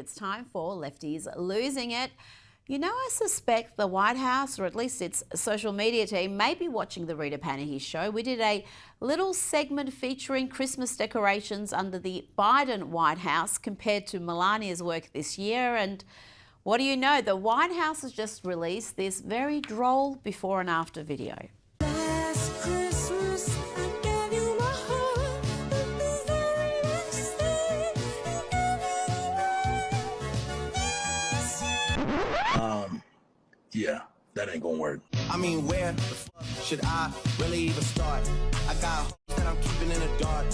It's time for Lefties Losing It. You know, I suspect the White House, or at least its social media team, may be watching the Rita Panahi show. We did a little segment featuring Christmas decorations under the Biden White House compared to Melania's work this year. And what do you know? The White House has just released this very droll before and after video. Yeah, that ain't gonna work. I mean, where the fuck should I really even start? I got hoes that I'm keeping in the dark.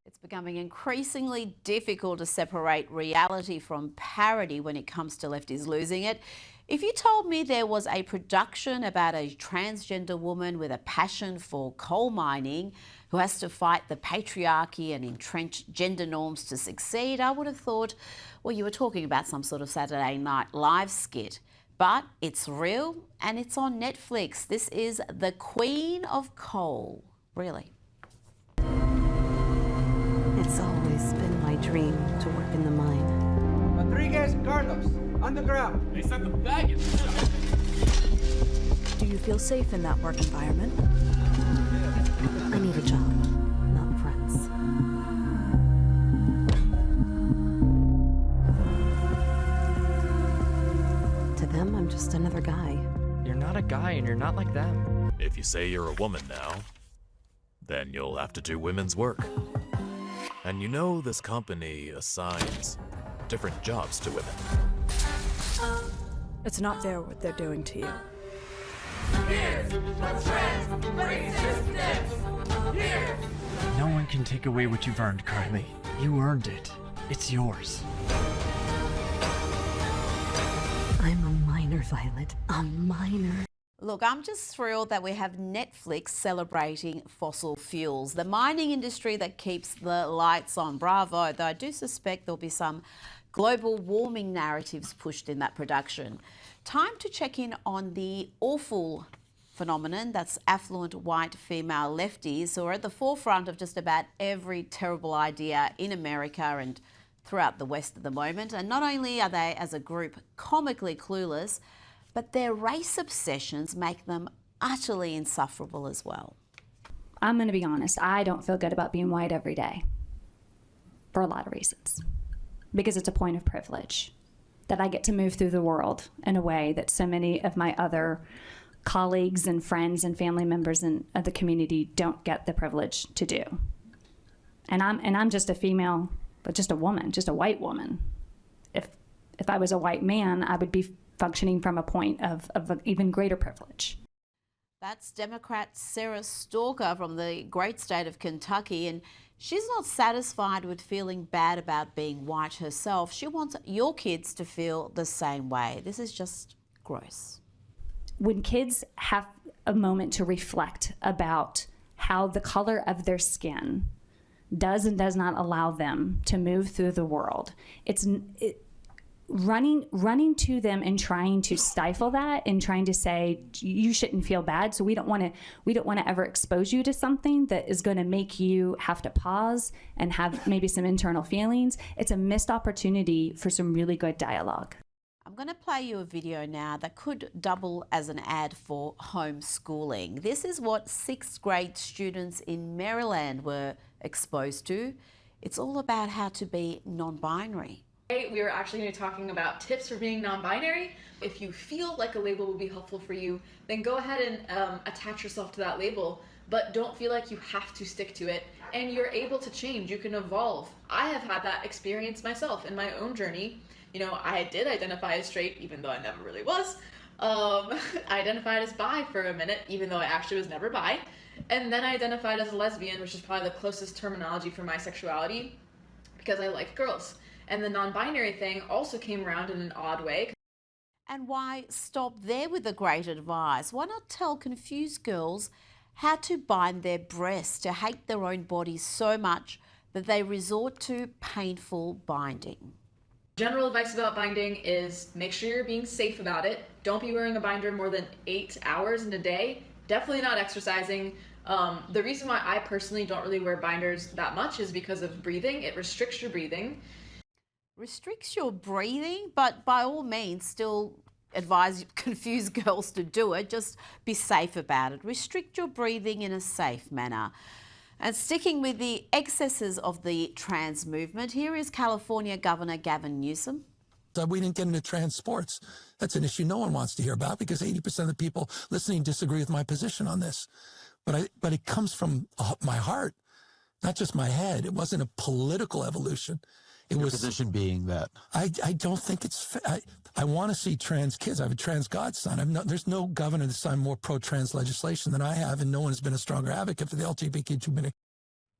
It's becoming increasingly difficult to separate reality from parody when it comes to Lefties Losing It. If you told me there was a production about a transgender woman with a passion for coal mining who has to fight the patriarchy and entrenched gender norms to succeed, I would have thought, well, you were talking about some sort of Saturday Night Live skit. But it's real and it's on Netflix. This is The Queen of Coal. Really. It's always been my dream to work in the mine. Rodriguez, Carlos, underground. They sent the baggage. Do you feel safe in that work environment? I need a job, not friends. To them, I'm just another guy. You're not a guy and you're not like them. If you say you're a woman now, then you'll have to do women's work. And you know this company assigns different jobs to women. It's not fair what they're doing to you. No one can take away what you've earned, Carly. You earned it. It's yours. I'm a miner, Violet. A miner. Look, I'm just thrilled that we have Netflix celebrating fossil fuels, the mining industry that keeps the lights on. Bravo, though I do suspect there'll be some global warming narratives pushed in that production. Time to check in on the awful phenomenon that's affluent white female lefties who are at the forefront of just about every terrible idea in America and throughout the West at the moment. And not only are they, as a group, comically clueless, but their race obsessions make them utterly insufferable as well. I'm going to be honest, I don't feel good about being white every day for a lot of reasons. Because it's a point of privilege that I get to move through the world in a way that so many of my other colleagues and friends and family members of the community don't get the privilege to do. And I'm just a female, but just a woman, just a white woman. If I was a white man, I would be functioning from a point of an even greater privilege. That's Democrat Sarah Stalker from the great state of Kentucky, and she's not satisfied with feeling bad about being white herself. She wants your kids to feel the same way. This is just gross. When kids have a moment to reflect about how the color of their skin does and does not allow them to move through the world, running to them and trying to stifle that and trying to say you shouldn't feel bad, so we don't want to ever expose you to something that is going to make you have to pause and have maybe some internal feelings. It's a missed opportunity for some really good dialogue. I'm going to play you a video now that could double as an ad for homeschooling. This is what 6th grade students in Maryland were exposed to. It's all about how to be non-binary. We are actually going to be talking about tips for being non-binary. If you feel like a label will be helpful for you, then go ahead and attach yourself to that label, but don't feel like you have to stick to it. And you're able to change, you can evolve. I have had that experience myself in my own journey. You know, I did identify as straight, even though I never really was. I identified as bi for a minute, even though I actually was never bi. And then I identified as a lesbian, which is probably the closest terminology for my sexuality, because I like girls. And the non-binary thing also came around in an odd way. And why stop there with the great advice? Why not tell confused girls how to bind their breasts, to hate their own bodies so much that they resort to painful binding? General advice about binding is make sure you're being safe about it. Don't be wearing a binder more than 8 hours in a day. Definitely not exercising. The reason why I personally don't really wear binders that much is because of breathing. It restricts your breathing. Restricts your breathing, but by all means still advise confused girls to do it. Just be safe about it. Restrict your breathing in a safe manner. And sticking with the excesses of the trans movement, here is California Governor Gavin Newsom. We didn't get into trans sports. That's an issue no one wants to hear about because 80% of the people listening disagree with my position on this. But it comes from my heart, not just my head. It wasn't a political evolution. Your position being that? I don't think it's... I want to see trans kids. I have a trans godson. There's no governor that's signed more pro-trans legislation than I have, and no one has been a stronger advocate for the LGBTQ community.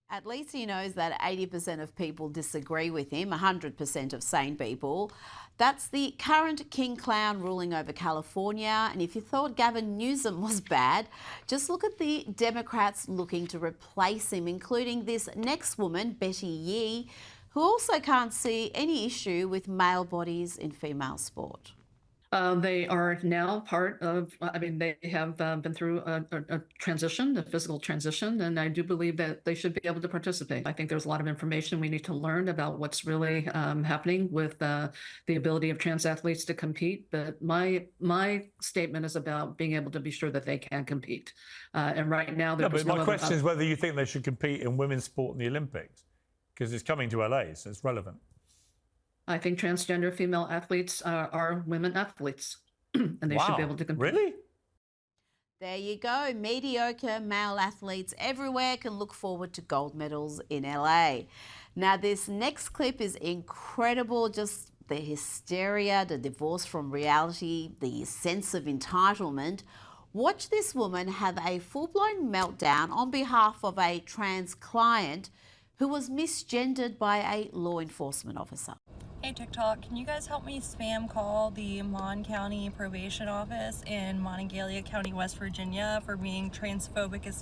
At least he knows that 80% of people disagree with him, 100% of sane people. That's the current king clown ruling over California. And if you thought Gavin Newsom was bad, just look at the Democrats looking to replace him, including this next woman, Betty Yee, who also can't see any issue with male bodies in female sport. They are now part of, they have been through a transition, a physical transition, and I do believe that they should be able to participate. I think there's a lot of information we need to learn about what's really happening with the ability of trans athletes to compete. But my statement is about being able to be sure that they can compete. And right now, but my question is whether you think they should compete in women's sport in the Olympics, because it's coming to LA, so it's relevant. I think transgender female athletes are women athletes, and they should be able to compete. Really? There you go. Mediocre male athletes everywhere can look forward to gold medals in LA. Now, this next clip is incredible. Just the hysteria, the divorce from reality, the sense of entitlement. Watch this woman have a full-blown meltdown on behalf of a trans client who was misgendered by a law enforcement officer. Hey TikTok, can you guys help me spam call the Mon County Probation Office in Monongalia County, West Virginia for being transphobic as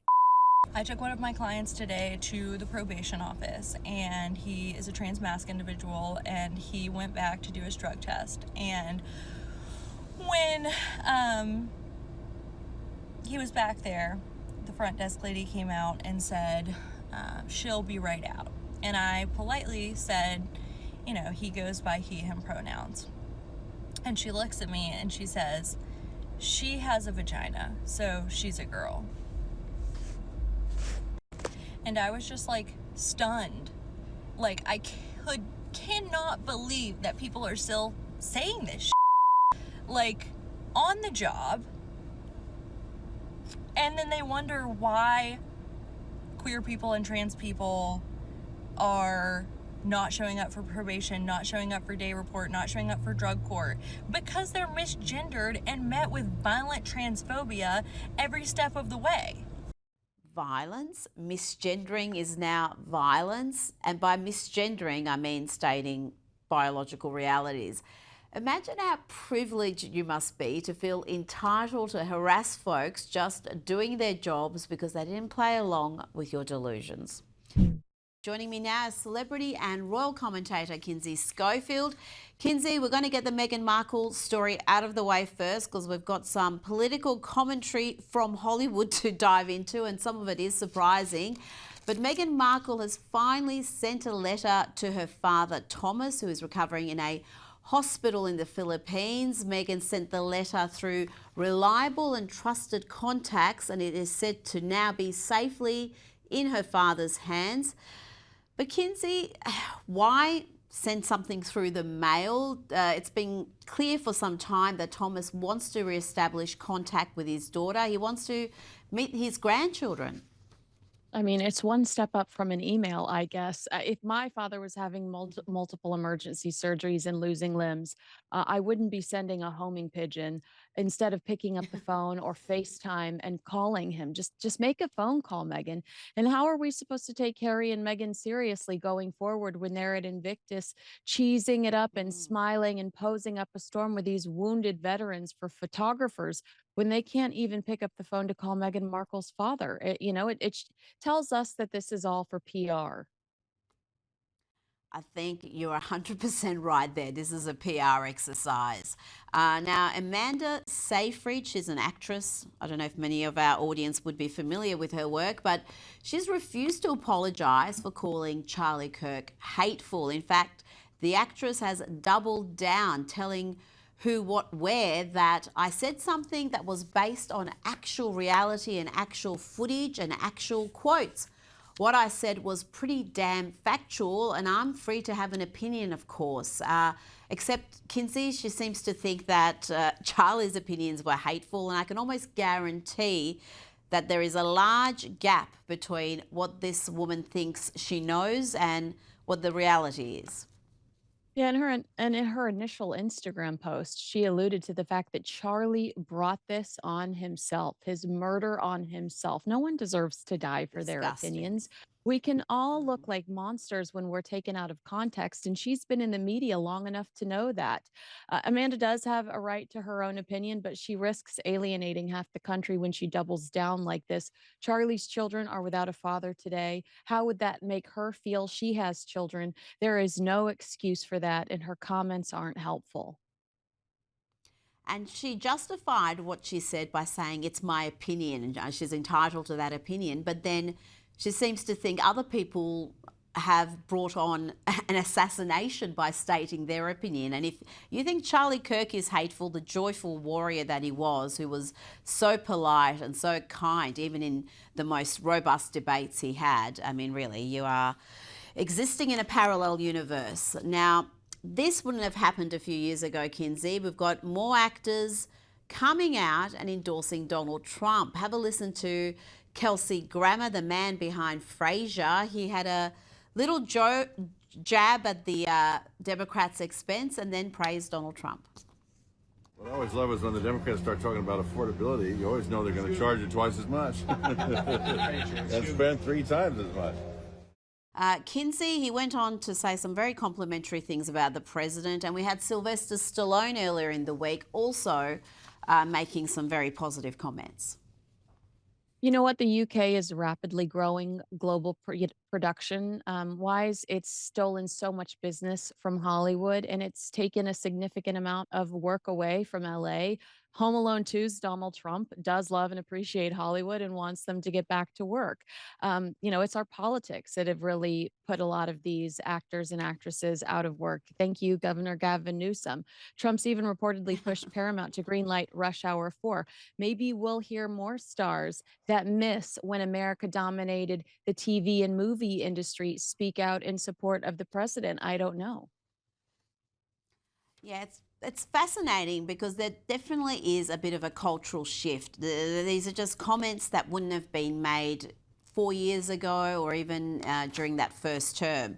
I took one of my clients today to the probation office, and he is a trans masc individual, and he went back to do his drug test. And when he was back there, the front desk lady came out and said, she'll be right out. And I politely said, you know, he goes by he, him pronouns. And she looks at me and she says, she has a vagina, so she's a girl. And I was just like stunned. Like, I cannot believe that people are still saying this shit. Like, on the job. And then they wonder why queer people and trans people are not showing up for probation, not showing up for day report, not showing up for drug court, because they're misgendered and met with violent transphobia every step of the way. Violence, misgendering is now violence, and by misgendering I mean stating biological realities. Imagine how privileged you must be to feel entitled to harass folks just doing their jobs because they didn't play along with your delusions. Joining me now is celebrity and royal commentator Kinsey Schofield. Kinsey, we're going to get the Meghan Markle story out of the way first because we've got some political commentary from Hollywood to dive into, and some of it is surprising. But Meghan Markle has finally sent a letter to her father, Thomas, who is recovering in a hospital in the Philippines. Meghan sent the letter through reliable and trusted contacts, and it is said to now be safely in her father's hands. But Kinsey, why send something through the mail? It's been clear for some time that Thomas wants to re-establish contact with his daughter. He wants to meet his grandchildren. I mean, it's one step up from an email, I guess. If my father was having multiple emergency surgeries and losing limbs, I wouldn't be sending a homing pigeon instead of picking up the phone or FaceTime and calling him. Just make a phone call, Meghan. And how are we supposed to take Harry and Meghan seriously going forward when they're at Invictus, cheesing it up and smiling and posing up a storm with these wounded veterans for photographers, when they can't even pick up the phone to call Meghan Markle's father? It tells us that this is all for PR. I think you're 100% right there. This is a PR exercise. Now, Amanda Seyfried, she's an actress. I don't know if many of our audience would be familiar with her work, but she's refused to apologise for calling Charlie Kirk hateful. In fact, The actress has doubled down, telling Who What Where that I said something that was based on actual reality and actual footage and actual quotes. What I said was pretty damn factual, and I'm free to have an opinion, of course. Except Kinsey, she seems to think that Charlie's opinions were hateful, and I can almost guarantee that there is a large gap between what this woman thinks she knows and what the reality is. Yeah, in her initial Instagram post, she alluded to the fact that Charlie brought this on himself, his murder on himself. No one deserves to die for their Disgusting. opinions. We can all look like monsters when we're taken out of context, and she's been in the media long enough to know that. Amanda does have a right to her own opinion, but she risks alienating half the country when she doubles down like this. Charlie's children are without a father today. How would that make her feel? She has children. There is no excuse for that, and her comments aren't helpful. And she justified what she said by saying it's my opinion, and she's entitled to that opinion. But then she seems to think other people have brought on an assassination by stating their opinion. And if you think Charlie Kirk is hateful, the joyful warrior that he was, who was so polite and so kind, even in the most robust debates he had, I mean, really, you are existing in a parallel universe. Now, this wouldn't have happened a few years ago, Kinsey. We've got more actors coming out and endorsing Donald Trump. Have a listen to Kelsey Grammer, the man behind Frasier. He had a little jab at the Democrats' expense and then praised Donald Trump. What I always love is when the Democrats start talking about affordability, you always know they're going to charge you twice as much and spend 3 times as much. Kinsey, he went on to say some very complimentary things about the president, and we had Sylvester Stallone earlier in the week also making some very positive comments. You know what? The UK is rapidly growing global production wise. It's stolen so much business from Hollywood, and it's taken a significant amount of work away from LA. Home Alone 2's Donald Trump does love and appreciate Hollywood and wants them to get back to work. You know, it's our politics that have really put a lot of these actors and actresses out of work. Thank you, Governor Gavin Newsom. Trump's even reportedly pushed Paramount to greenlight Rush Hour 4. Maybe we'll hear more stars that miss when America dominated the TV and movie industry speak out in support of the president. I don't know. Yeah, it's fascinating because there definitely is a bit of a cultural shift. These are just comments that wouldn't have been made 4 years ago or even during that first term.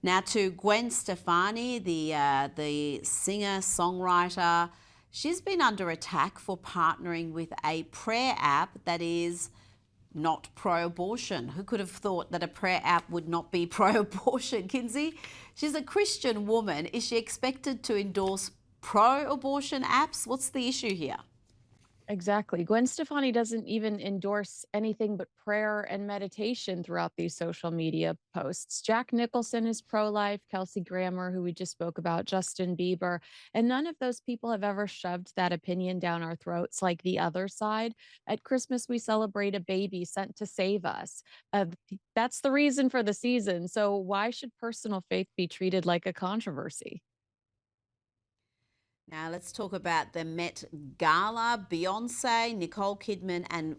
Now to Gwen Stefani, the singer-songwriter, she's been under attack for partnering with a prayer app that is not pro-abortion. Who could have thought that a prayer app would not be pro-abortion, Kinsey? She's a Christian woman. Is she expected to endorse pro-abortion apps? What's the issue here? Exactly. Gwen Stefani doesn't even endorse anything but prayer and meditation throughout these social media posts. Jack Nicholson is pro-life, Kelsey Grammer, who we just spoke about, Justin Bieber, and none of those people have ever shoved that opinion down our throats like the other side. At Christmas, we celebrate a baby sent to save us. That's the reason for the season. So why should personal faith be treated like a controversy? Now let's talk about the Met Gala. Beyonce, Nicole Kidman and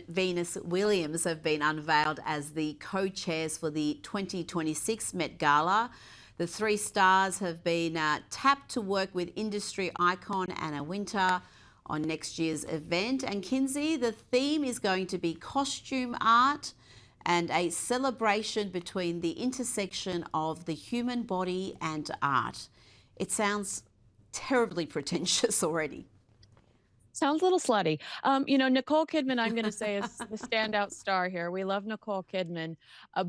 Venus Williams have been unveiled as the co-chairs for the 2026 Met Gala. The 3 stars have been tapped to work with industry icon Anna Wintour on next year's event. And Kinsey, the theme is going to be costume art and a celebration between the intersection of the human body and art. It sounds terribly pretentious already. Sounds a little slutty. You know, Nicole Kidman, I'm going to say, is the standout star here. We love Nicole Kidman,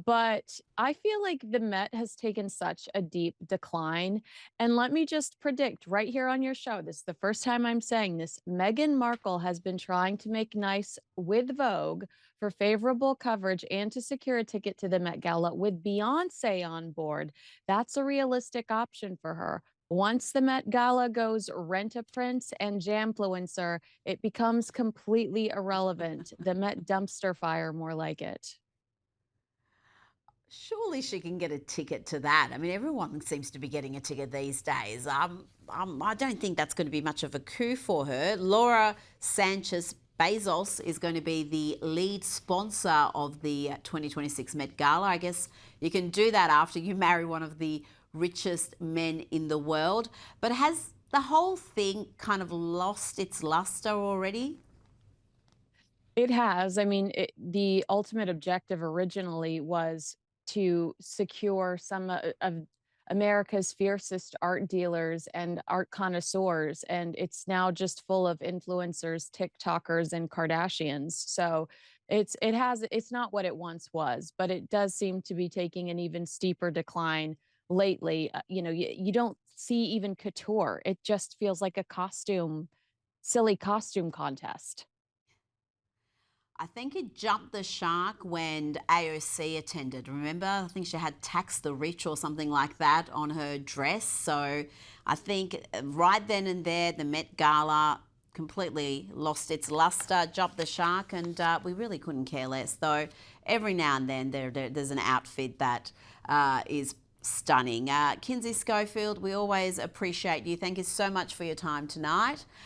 but I feel like the Met has taken such a deep decline. And let me just predict right here on your show, this is the first time I'm saying this, Meghan Markle has been trying to make nice with Vogue for favorable coverage and to secure a ticket to the Met Gala with Beyonce on board. That's a realistic option for her. Once the Met Gala goes rent-a-prince and jamfluencer, it becomes completely irrelevant. The Met dumpster fire, more like it. Surely she can get a ticket to that. I mean, everyone seems to be getting a ticket these days. I don't think that's going to be much of a coup for her. Laura Sanchez Bezos is going to be the lead sponsor of the 2026 Met Gala. I guess you can do that after you marry one of the richest men in the world. But has the whole thing kind of lost its luster already? It has. I mean, the ultimate objective originally was to secure some of America's fiercest art dealers and art connoisseurs, and it's now just full of influencers, TikTokers, and Kardashians. So it's not what it once was, but it does seem to be taking an even steeper decline lately. You don't see even couture. It just feels like a silly costume contest. I think it jumped the shark when AOC attended. Remember, I think she had Tax the Rich or something like that on her dress. So I think right then and there, the Met Gala completely lost its luster, jumped the shark, and we really couldn't care less. Though every now and then there's an outfit that is stunning. Kinsey Schofield, we always appreciate you. Thank you so much for your time tonight.